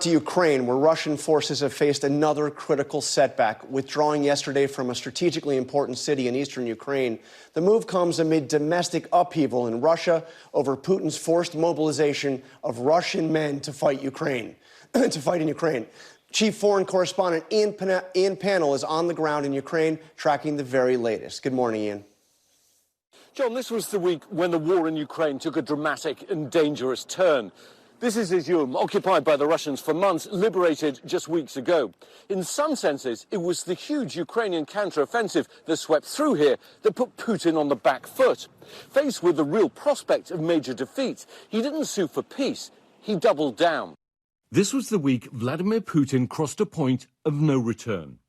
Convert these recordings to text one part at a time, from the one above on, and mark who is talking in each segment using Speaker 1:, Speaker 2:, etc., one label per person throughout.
Speaker 1: To Ukraine, where Russian forces have faced another critical setback, withdrawing yesterday from a strategically important city in eastern Ukraine. The move comes amid domestic upheaval in Russia over Putin's forced mobilization of Russian men to fight Ukraine, to fight in Ukraine. Chief foreign correspondent Ian Pannell is on the ground in Ukraine, tracking the very latest. Good morning, Ian.
Speaker 2: John, this was the week when the war in Ukraine took a dramatic and dangerous turn. This is Izium, occupied by the Russians for months, liberated just weeks ago. In some senses, it was the huge Ukrainian counter-offensive that swept through here that put Putin on the back foot. Faced with the real prospect of major defeat, he didn't sue for peace, he doubled down.
Speaker 3: This was the week Vladimir Putin crossed a point of no return.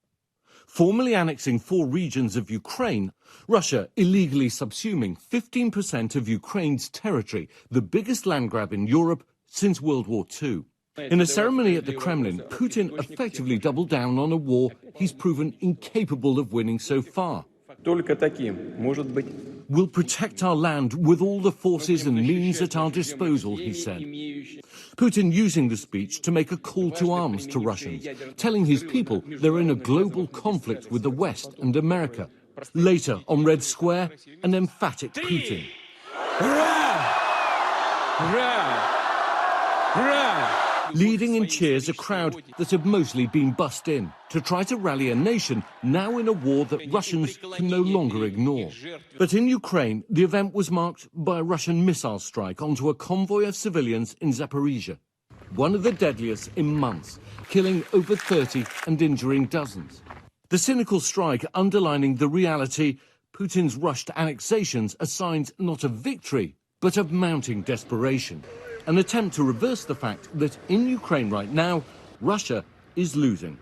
Speaker 3: Formally annexing 4 regions of Ukraine, Russia illegally subsuming 15% of Ukraine's territory, the biggest land grab in Europe since World War II. In a ceremony at the Kremlin, Putin effectively doubled down on a war he's proven incapable of winning so far. We'll protect our land with all the forces and means at our disposal, he said. Putin using the speech to make a call to arms to Russians, telling his people they're in a global conflict with the West and America. Later, on Red Square, an emphatic Putin. Leading in cheers a crowd that had mostly been bussed in to try to rally a nation now in a war that Russians can no longer ignore. But in Ukraine, the event was marked by a Russian missile strike onto a convoy of civilians in Zaporizhia, one of the deadliest in months, killing over 30 and injuring dozens. The cynical strike underlining the reality Putin's rushed annexations are signs not of victory, but of mounting desperation. An attempt to reverse the fact that in Ukraine right now, Russia is losing.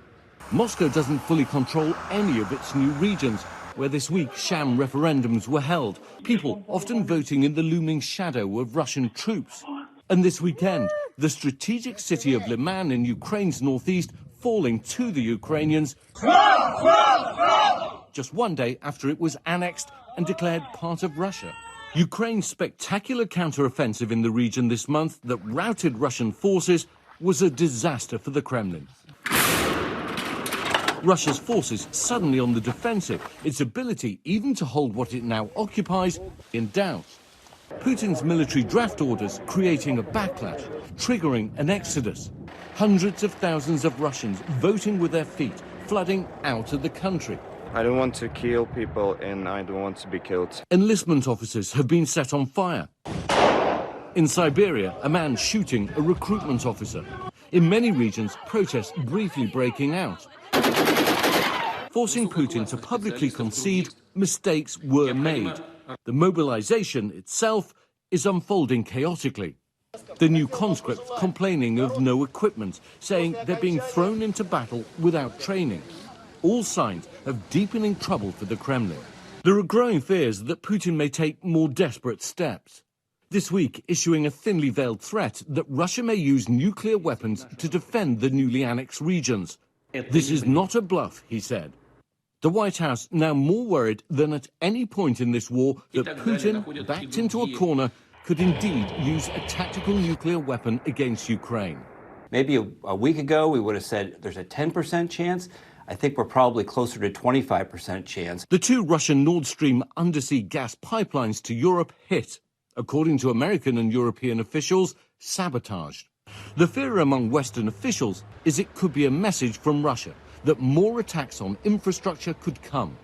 Speaker 3: Moscow doesn't fully control any of its new regions, where this week sham referendums were held, people often voting in the looming shadow of Russian troops. And this weekend, the strategic city of Liman in Ukraine's northeast falling to the Ukrainians just one day after it was annexed and declared part of Russia. Ukraine's spectacular counter-offensive in the region this month that routed Russian forces was a disaster for the Kremlin. Russia's forces suddenly on the defensive, its ability even to hold what it now occupies in doubt. Putin's military draft orders creating a backlash, triggering an exodus. Hundreds of thousands of Russians voting with their feet, flooding out of the country.
Speaker 4: I don't want to kill people and I don't want to be killed.
Speaker 3: Enlistment offices have been set on fire. In Siberia, a man shooting a recruitment officer. In many regions, protests briefly breaking out, forcing Putin to publicly concede mistakes were made. The mobilization itself is unfolding chaotically. The new conscripts complaining of no equipment, saying they're being thrown into battle without training. All signs of deepening trouble for the Kremlin. There are growing fears that Putin may take more desperate steps. This week, issuing a thinly veiled threat that Russia may use nuclear weapons to defend the newly annexed regions. This is not a bluff, he said. The White House now more worried than at any point in this war that Putin, backed into a corner, could indeed use a tactical nuclear weapon against Ukraine.
Speaker 5: Maybe a week ago, we would have said there's a 10% chance. I think we're probably closer to 25% chance.
Speaker 3: The 2 Russian Nord Stream undersea gas pipelines to Europe hit, according to American and European officials, sabotaged. The fear among Western officials is it could be a message from Russia that more attacks on infrastructure could come.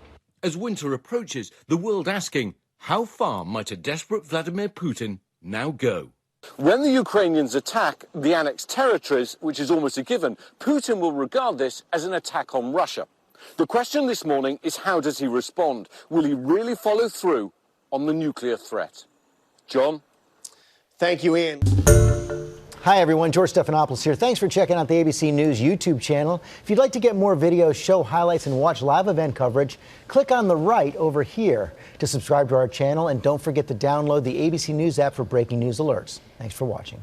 Speaker 3: As winter approaches, the world asking, how far might a desperate Vladimir Putin now go?
Speaker 2: When the Ukrainians attack the annexed territories, which is almost a given, Putin will regard this as an attack on Russia. The question this morning is, how does he respond? Will he really follow through on the nuclear threat? John?
Speaker 1: Thank you, Ian.
Speaker 6: Hi, everyone. George Stephanopoulos here. Thanks for checking out the ABC News YouTube channel. If you'd like to get more videos, show highlights, and watch live event coverage, click on the right over here to subscribe to our channel. And don't forget to download the ABC News app for breaking news alerts. Thanks for watching.